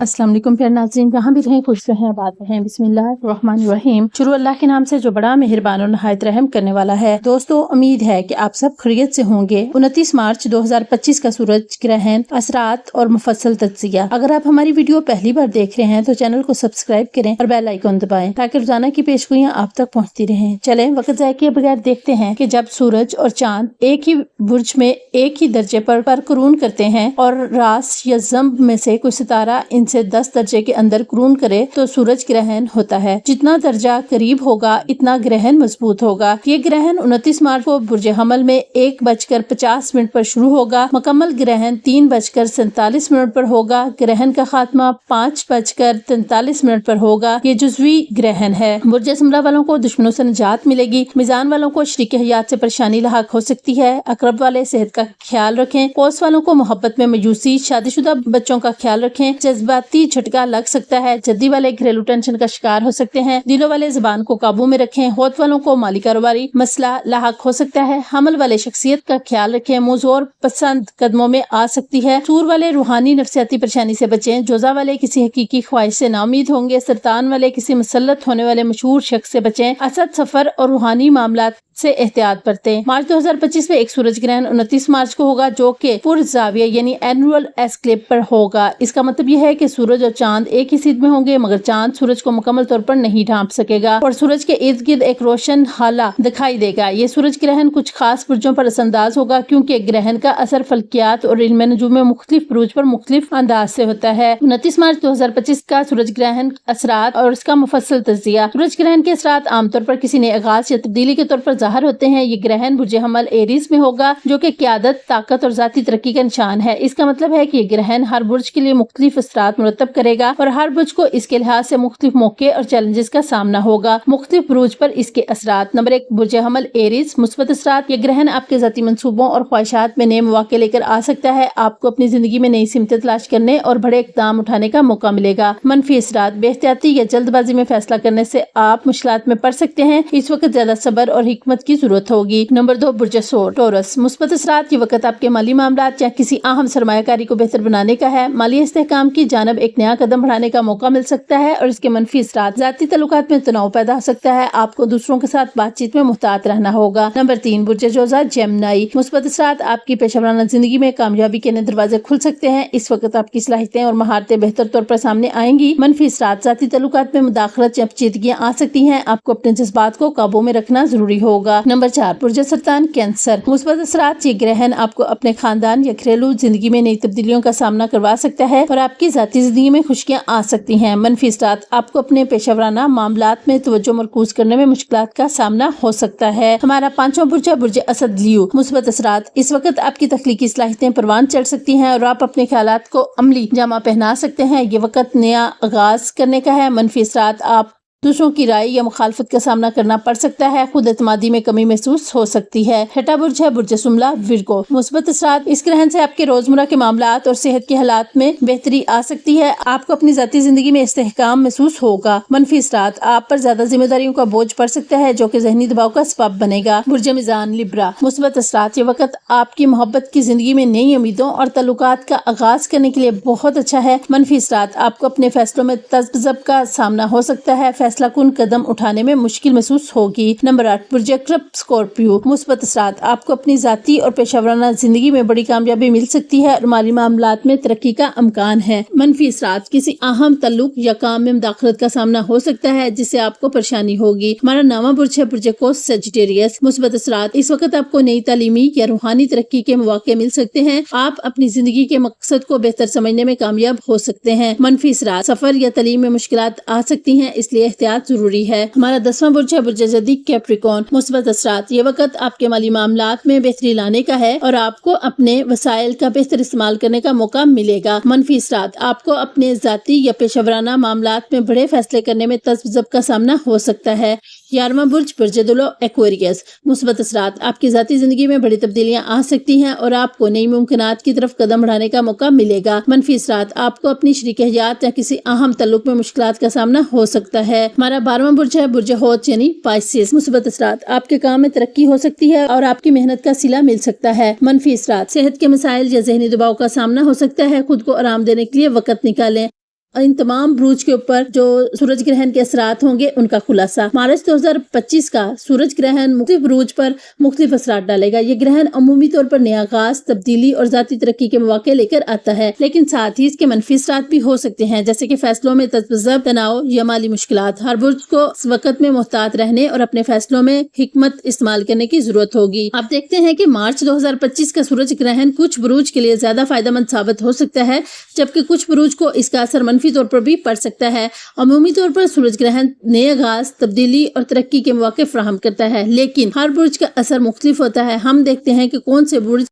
अस्सलाम वालेकुम प्यारे नाज़रीन, कहाँ भी रहें खुश रहें आबाद रहें। बिस्मिल्लाहिर्रहमानिर्रहीम। शुरू अल्लाह के नाम से जो बड़ा मेहरबान और नहायत रहम करने वाला है। दोस्तों, उम्मीद है कि आप सब खैरियत से होंगे। 29 मार्च 2025 का सूरज ग्रहण, असरात और मुफस्सल तज्ज़िया। अगर आप हमारी वीडियो पहली बार देख रहे हैं तो चैनल को सब्सक्राइब करें और बेल आइकन दबाएं ताकि रोजाना की पेशगोइयाँ आप तक पहुँचती रहें। चलें वक्त ज़ाया किए बगैर देखते हैं कि जब सूरज और चांद एक ही बुर्ज में एक ही दर्जे पर कुरून करते हैं और रास या जम्ब में से कोई सितारा इनसे 10 दर्जे के अंदर कुरून करे तो सूरज ग्रहण होता है। जितना दर्जा करीब होगा इतना ग्रहण मजबूत होगा। ये ग्रहण 29 मार्च को बुर्ज हमल में 1:50 पर शुरू होगा। मुकम्मल ग्रहण 3:47 पर होगा। ग्रहण का खात्मा 5:43 पर होगा। ये जुज़वी ग्रहण है। बुर्ज हमला वालों को दुश्मनों से निजात मिलेगी। मिजान वालों को शरीक हयात से परेशानी लाहक हो सकती है। अकरब वाले सेहत का ख्याल रखें। कौस वालों को मोहब्बत में मायूसी, शादीशुदा बच्चों का ख्याल रखें। जज्बाती झटका लग सकता है। जद्दी वाले घरेलू टेंशन का शिकार हो सकते हैं। दिलों वाले जुबान को काबू में रखें। होत वालों को माली कारोबारी मसला लाहक हो सकता है। हमल वाले शख्सियत का ख्याल रखें। मुजोर पसंद कदमों में आ सकती है। सूर वाले रूहानी नफसियाती परेशानी से बचें। जोजा वाले किसी हकीकी ख्वाहिश से नाउमीद होंगे। सरतान वाले किसी मुसल्लत होने वाले मशहूर शख्स से बचें। असद, सफर और रूहानी मामलात से एहतियात बरतें। मार्च 2025 में एक सूरज ग्रहण 29 मार्च को होगा जो कि पुरजाविया यानी एनुअल एस्क्लेप पर होगा। इसका मतलब यह है कि सूरज और चांद एक ही सीध में होंगे मगर चांद सूरज को मुकम्मल तौर पर नहीं ढांप सकेगा और सूरज के इर्द गिर्द एक रोशन हाला दिखाई देगा। ये सूरज ग्रहण कुछ खास बुर्जों पर असरअंदाज होगा क्योंकि ग्रहण का असर फल्कियात और इल्म नजूम में मुख्तलिफ बुरूज पर मुख्तलिफ अंदाज से होता है। 29 मार्च 2025 का सूरज ग्रहण, असरात और इसका मुफस्सल तज्जिया। सूरज ग्रहण के असरात आमतौर पर किसी नए आगाज या तब्दीली के तौर पर ज़ाहिर होते हैं। ये ग्रहण बुर्ज हमल एरीज में होगा जो कि क़यादत, ताकत और ज़ाती तरक्की का निशान है। इसका मतलब है कि ये ग्रहण हर बुर्ज के लिए मुख्तलिफ असरात मुरतब करेगा और हर बुर्ज को इसके लिहाज से मुख्तलिफ मौके और चैलेंजेस का सामना होगा। मुख्तलिफ बुरूज पर इसके असरात। नंबर 1, बुर्ज हमल एरीज, मुस्बत असरात। ये ग्रहण आपके ज़ाती मंसूबों और ख्वाहिशात में नए मौके लेकर आ सकता है। आपको अपनी जिंदगी में नई सिमतें तलाश करने और बड़े इक़दाम उठाने का मौका मिलेगा। मनफी असरात, बेहतियाती या जल्दबाजी में फैसला करने से आप मुश्किलात में पड़ सकते हैं। इस वक्त ज्यादा सब्र और हिकमत की जरूरत होगी। नंबर 2, बुर्ज टोरस, मुस्बत असरात। ये वक्त आपके माली मामलात या किसी अहम सरमायाकारी को बेहतर बनाने का है। माली इस्तेहकाम की जानब एक नया कदम बढ़ाने का मौका मिल सकता है और इसके मनफी असरात, ज़ाती तल्लुकात में तनाव पैदा हो सकता है। आपको दूसरों के साथ बातचीत में मुहतात रहना होगा। नंबर 3, बुर्ज जोजा जेमिनी, मुस्बत असरात। आपकी पेशेवराना जिंदगी में कामयाबी के नए दरवाजे खुल सकते हैं। इस वक्त आपकी सलाहियतें और महारतें बेहतर तौर पर सामने आएंगी। मनफी असरात, ज़ाती तल्लुकात में मुदाखलत या पेचीदगियां आ सकती हैं। आपको अपने जज्बात को काबू में रखना जरूरी होगा। नंबर 4, बुर्ज सरतान कैंसर, मुस्बत असरात। ये ग्रहण आपको अपने खानदान या घरेलू जिंदगी में नई तब्दीलियों का सामना करवा सकता है और आपकी ज़ाती जिंदगी में खुशियां आ सकती हैं। मनफी असरात, आपको अपने पेशेवराना मामलात में तवज्जो मरकूज करने में मुश्किलात का सामना हो सकता है। हमारा 5वां बुर्ज है बुर्ज असद लियो, मुस्बत असरात। इस वक्त आपकी तख्लीकी सलाहियतें परवान चढ़ सकती हैं और आप अपने ख्यालात को अमली जामा पहना सकते हैं। ये वक्त नया आगाज करने का है। मनफी असरात, आप दूसरों की राय या मुखालफत का सामना करना पड़ सकता है। खुद एतमादी में कमी महसूस हो सकती है। छठा बुर्ज है बुर्ज सुमला विरगो, मुस्बत असरात। इस ग्रहण से आपके रोजमर्रा के मामलात और सेहत के हालात में बेहतरी आ सकती है। आपको अपनी जाती जिंदगी में इस्तेहकाम महसूस होगा। मनफी असरात, आप पर ज्यादा जिम्मेदारियों का बोझ पड़ सकता है जो कि ज़हनी दबाव का सबब बनेगा। बुर्ज मिजान लिब्रा, मुस्बत असरात। ये वक्त आपकी मोहब्बत की जिंदगी में नई उम्मीदों और तल्लुकात का आगाज करने के लिए बहुत अच्छा है। मनफी असरात, आपको अपने फैसलों में तज़ब्ज़ब का सामना हो सकता है। फैसला कुन कदम उठाने में मुश्किल महसूस होगी। नंबर 8, बुर्ज अक़रब स्कॉर्पियो, मुस्बत असरात। आपको अपनी जाती और पेशेवराना जिंदगी में बड़ी कामयाबी मिल सकती है और माली मामलात में तरक्की का इम्कान है। मनफी असरात, किसी अहम तल्लुक या काम में मुदाखलत का सामना हो सकता है जिससे आपको परेशानी होगी। हमारा 9वां बुर्ज है बुर्ज कोस सेजिटेरियस, मुस्बत असरात। इस वक्त आपको नई तालीमी या रूहानी तरक्की के मौके मिल सकते हैं। आप अपनी जिंदगी के मकसद को बेहतर समझने में कामयाब हो सकते हैं। मनफी असरात, सफर या तालीम में मुश्किलात आ सकती हैं इसलिए एहतियात जरूरी है। हमारा 10वां बुर्ज है बुर्ज जदी कैप्रिकॉर्न, मुस्बत असरात। ये वक्त आपके माली मामलात में बेहतरी लाने का है और आपको अपने वसाइल का बेहतर इस्तेमाल करने का मौका मिलेगा। मनफी असरात, आपको अपने जाती या पेशेवराना मामलात में बड़े फैसले करने में तज़ब्ज़ब का सामना हो सकता है। 11वां बुर्ज बुर्ज दुलो एक्वेरियस, मुस्बत असरात। आपकी जाती जिंदगी में बड़ी तब्दीलियां आ सकती हैं और आपको नई मुमकिनात की तरफ कदम बढ़ाने का मौका मिलेगा। मनफी असरात, आपको अपनी शरीक हयात या किसी अहम तल्लुक में मुश्किलात का सामना हो सकता है। हमारा 12वां बुर्ज है बुर्ज होत यानी पाइसेस, मुस्बत असरात। आपके काम में तरक्की हो सकती है और आपकी मेहनत का सिला मिल सकता है। मनफी असरात, सेहत के मसाइल या ज़हनी दबाव का सामना हो सकता है। खुद को आराम देने के लिए वक्त निकालें। इन तमाम बुरूज के ऊपर जो सूरज ग्रहण के असरात होंगे उनका खुलासा। मार्च 2025 का सूरज ग्रहण मुख्तलिफ बुरूज पर मुख्तलिफ असरात डालेगा। ये ग्रहण अमूमी तौर पर नया आगाज, तब्दीली और जाती तरक्की के मौके लेकर आता है, लेकिन साथ ही इसके मनफी असरात भी हो सकते हैं, जैसे कि फैसलों में तज़ब्ज़ुब, तनाव या माली मुश्किलात। हर बुर्ज को इस वक्त में मुहतात रहने और अपने फैसलों में हिकमत इस्तेमाल करने की जरूरत होगी। अब देखते हैं कि मार्च 2025 का सूरज ग्रहण कुछ बुरूज के लिए ज्यादा फायदेमंद साबित हो सकता है, जबकि कुछ बुरूज को इसका असर मनफी तौर पर भी पड़ सकता है। अमूमी तौर पर सूरज ग्रहण नए आगाज, तब्दीली और तरक्की के मौके फराहम करता है, लेकिन हर बुर्ज का असर मुख्तलिफ होता है। हम देखते हैं कि कौन से बुर्ज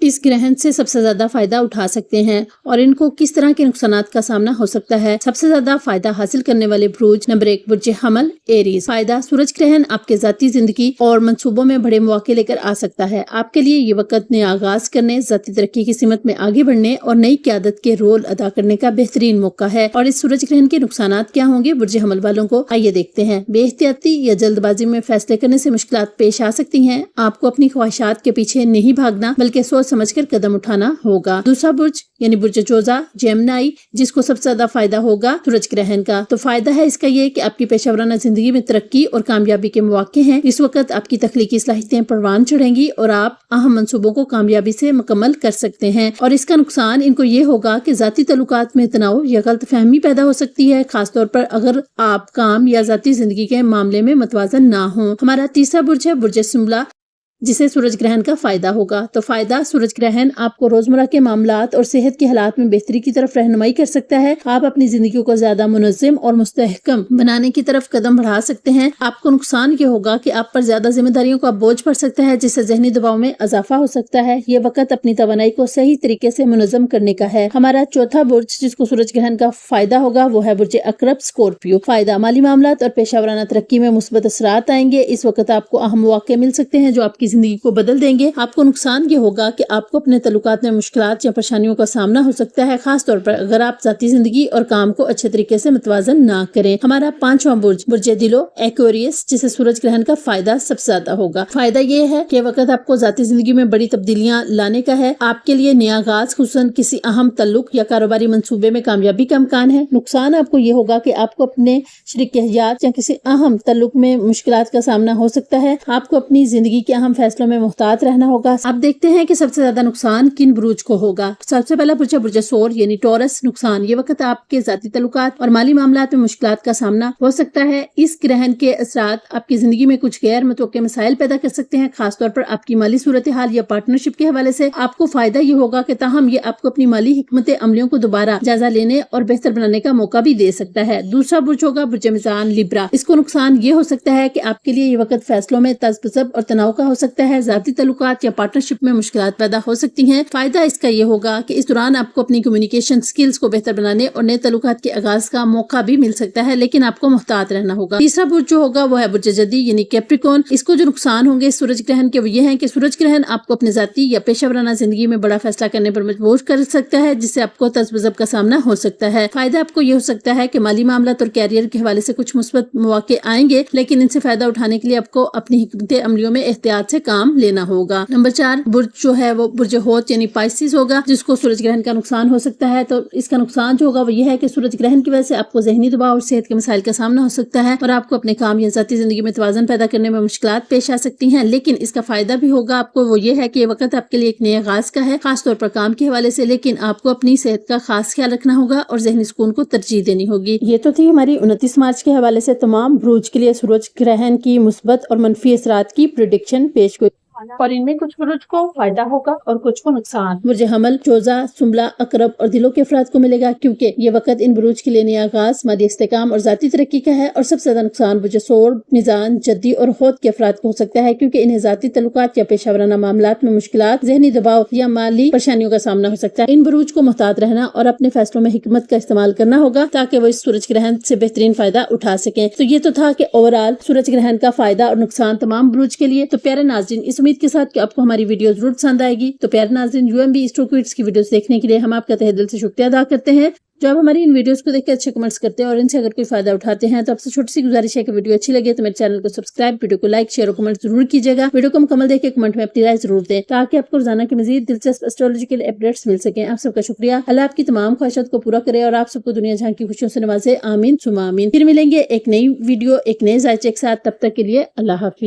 इस ग्रहण से सबसे ज्यादा फायदा उठा सकते हैं और इनको किस तरह के नुकसानात का सामना हो सकता है। सबसे ज्यादा फायदा हासिल करने वाले बुरूज, नंबर 1 बुर्ज हमल एरीज। फायदा, सूरज ग्रहण आपके जाती जिंदगी और मंसूबों में बड़े मौके लेकर आ सकता है। आपके लिए ये वक्त नया आगाज करने, जाती तरक्की की सिमत में आगे बढ़ने और नई क़यादत के रोल अदा करने का बेहतरीन मौका है। और इस सूरज ग्रहण के नुकसानात क्या होंगे बुर्ज हमल वालों को, आइए देखते हैं। बेइख्तियाती या जल्दबाजी में फैसले करने से मुश्किलात पेश आ सकती हैं। आपको अपनी ख्वाहिशात के पीछे नहीं भागना बल्कि सोच समझकर कदम उठाना होगा। दूसरा बुर्ज यानी बुर्ज जोजा जेमिनी, जिसको सबसे ज्यादा फायदा होगा सूरज ग्रहण का। तो फायदा है इसका ये कि आपकी पेशेवराना जिंदगी में तरक्की और कामयाबी के मौके हैं। इस वक्त आपकी तख्लीकी सलाहियतें परवान चढ़ेंगी और आप अहम मंसूबों को कामयाबी से मुकम्मल कर सकते हैं। और इसका नुकसान इनको ये होगा कि जाती तल्लुकात में तनाव या गलत फहमी पैदा हो सकती है, खासतौर पर अगर आप काम या जाती जिंदगी के मामले में मतवाजन ना हो। हमारा तीसरा बुर्ज है बुर्ज सुम्बला, जिसे सूरज ग्रहण का फायदा होगा। तो फायदा, सूरज ग्रहण आपको रोजमर्रा के मामलात और सेहत के हालात में बेहतरी की तरफ रहनुमाई कर सकता है। आप अपनी जिंदगी को ज्यादा मुनज़्ज़म और मुस्तहकम बनाने की तरफ कदम बढ़ा सकते हैं। आपको नुकसान ये होगा कि आप पर ज्यादा जिम्मेदारियों का बोझ पड़ सकता है, जिससे जहनी दबाव में इजाफा हो सकता है। ये वक्त अपनी तवानाई को सही तरीके से मुनज़्ज़म करने का है। हमारा चौथा बुर्ज जिसको सूरज ग्रहण का फायदा होगा वो है बुर्ज अकरब स्कॉर्पियो। फायदा, माली मामलात और पेशावराना तरक्की में मुस्बत असरात आएंगे। इस वक्त आपको अहम मौके मिल सकते हैं जो आपकी जिंदगी को बदल देंगे। आपको नुकसान ये होगा कि आपको अपने तल्लुकात में मुश्किलात या परेशानियों का सामना हो सकता है, खास तौर पर अगर आप जाती जिंदगी और काम को अच्छे तरीके से मतवाजन ना करें। हमारा पांचवा बुर्ज बुर्ज दिलो एक्वेरियस, जिसे सूरज ग्रहण का फायदा सबसे ज्यादा होगा। फायदा ये है कि वक्त आपको जाती जिंदगी में बड़ी तब्दीलियां लाने का है। आपके लिए नया आगाज, खुसूसन किसी अहम तल्लुक या कारोबारी मंसूबे में कामयाबी का इम्कान है। नुकसान आपको ये होगा कि आपको अपने शरीक हयात या किसी अहम तल्लुक में मुश्किलात का सामना हो सकता है। आपको अपनी जिंदगी के अहम फैसलों में मुहतात रहना होगा। अब देखते हैं कि सबसे ज्यादा नुकसान किन बुरूज को होगा। सबसे पहला बुर्ज बुर्ज सौर यानी टॉरस। नुकसान, ये वक्त आपके जाती तल्लुकात और माली मामलात में मुश्किलात का सामना हो सकता है। इस ग्रहण के असरात आपकी जिंदगी में कुछ गैर मुतवक्के मसाइल पैदा कर सकते हैं, खासतौर पर आपकी माली सूरत हाल या पार्टनरशिप के हवाले से। आपको फायदा ये होगा कि ताहम ये आपको अपनी माली हिकमत अमलियों को दोबारा जायजा लेने और बेहतर बनाने का मौका भी दे सकता है। दूसरा बुर्ज होगा बुर्ज मीज़ान लिब्रा। इसको नुकसान ये हो सकता है कि आपके लिए ये वक्त फैसलों में तज़ब्ज़ुब और तनाव का हो सकता है। जाती तल्लुकात या पार्टनरशिप में मुश्किलात पैदा हो सकती हैं। फायदा इसका ये होगा कि इस दौरान आपको अपनी कम्युनिकेशन स्किल्स को बेहतर बनाने और नए तल्लुकात के आगाज का मौका भी मिल सकता है, लेकिन आपको मुहतात रहना होगा। तीसरा बुर्ज जो होगा वो है बुर्ज जदी यानी कैप्रिकॉर्न। इसको जो नुकसान होंगे सूरज ग्रहण के वो ये हैं कि सूरज ग्रहण आपको अपने जाती या पेशेवराना जिंदगी में बड़ा फैसला करने पर मजबूर कर सकता है, जिससे आपको तज़ब्ज़ुब का सामना हो सकता है। फायदा आपको ये हो सकता है कि माली मामलात और कैरियर के हवाले से कुछ मुस्बत मौके आएंगे, लेकिन इनसे फायदा उठाने के लिए आपको अपनी हिकमत अमलियों में एहतियात से काम लेना होगा। नंबर 4 बुर्ज जो है वो बुर्ज होत यानी पाइसिस होगा, जिसको सूरज ग्रहण का नुकसान हो सकता है। तो इसका नुकसान जो होगा वो ये है कि सूरज ग्रहण की वजह से आपको ज़हनी दबाव और सेहत के मसाइल का सामना हो सकता है और आपको अपने काम या ज़ाती जिंदगी में तवाज़ुन पैदा करने में मुश्किलात पेश आ सकती हैं। लेकिन इसका फायदा भी होगा आपको, वो ये है कि ये वक्त आपके लिए एक नए आगाज का है, खासतौर पर काम के हवाले से। लेकिन आपको अपनी सेहत का खास ख्याल रखना होगा और ज़हनी सुकून को तरजीह देनी होगी। ये तो थी हमारी 29 मार्च के हवाले से तमाम बुरूज के लिए सूरज ग्रहण की मुस्बत और मनफी असरात की प्रेडिक्शन पेश हुई और इनमें कुछ बुरुज को फायदा होगा और कुछ को नुकसान। बुर्ज हमल, जोजा, सुम्बला, अकरब और दिलों के अफराद को मिलेगा, क्योंकि ये वक्त इन बुरुज के लिए नया आगाज, मादी इस्तेकाम और जाती तरक्की का है। और सबसे ज्यादा नुकसान बुर्ज सौर, मीज़ान, जद्दी और हौद के अफराद को हो सकता है, क्योंकि इन्हें जाती तल्लुकात या पेशावराना मामलात में मुश्किलात, ज़हनी दबाव या माली परेशानियों का सामना हो सकता है। इन बुरुज को मुहतात रहना और अपने फैसलों में हिकमत का इस्तेमाल करना होगा ताकि वो इस सूरज ग्रहण से बेहतरीन फायदा उठा सके। तो ये तो था कि ओवरऑल सूरज ग्रहण का फायदा और नुकसान तमाम बुरुज के लिए। तो प्यारे नाज़रीन, इस امید کے ساتھ کہ آپ کو ہماری ویڈیو ضرور پسند آئے گی۔ تو پیارے ناظرین، UMB اسٹور کوئٹس کی ویڈیوز دیکھنے کے لیے ہم آپ کا تہہ دل سے شکریہ ادا کرتے ہیں جو آپ ہماری ان ویڈیوز کو دیکھ کے اچھے کمنٹس کرتے ہیں اور ان سے اگر کوئی فائدہ اٹھاتے ہیں تو آپ سے چھوٹی سی گزارش ہے کہ ویڈیو اچھی لگے تو میرے چینل کو سبسکرائب، ویڈیو کو لائک، شیئر اور کمنٹ ضرور کیجیے گا۔ ویڈیو کو مکمل دیکھ کے کمنٹ میں اپنی رائے ضرور دیں تاکہ آپ کو روزانہ کے مزید دلچسپ اسٹرولوجیکل اپڈیٹس مل سکیں۔ آپ سب کا شکریہ۔ اللہ آپ کی تمام خواہشات کو پورا کرے اور آپ سب کو دنیا جہاں کی خوشیوں سے نوازے۔ آمین ثم آمین۔ پھر ملیں گے ایک نئی ویڈیو ایک نئے ذائچے کے ساتھ، تب تک کے لیے اللہ حافظ۔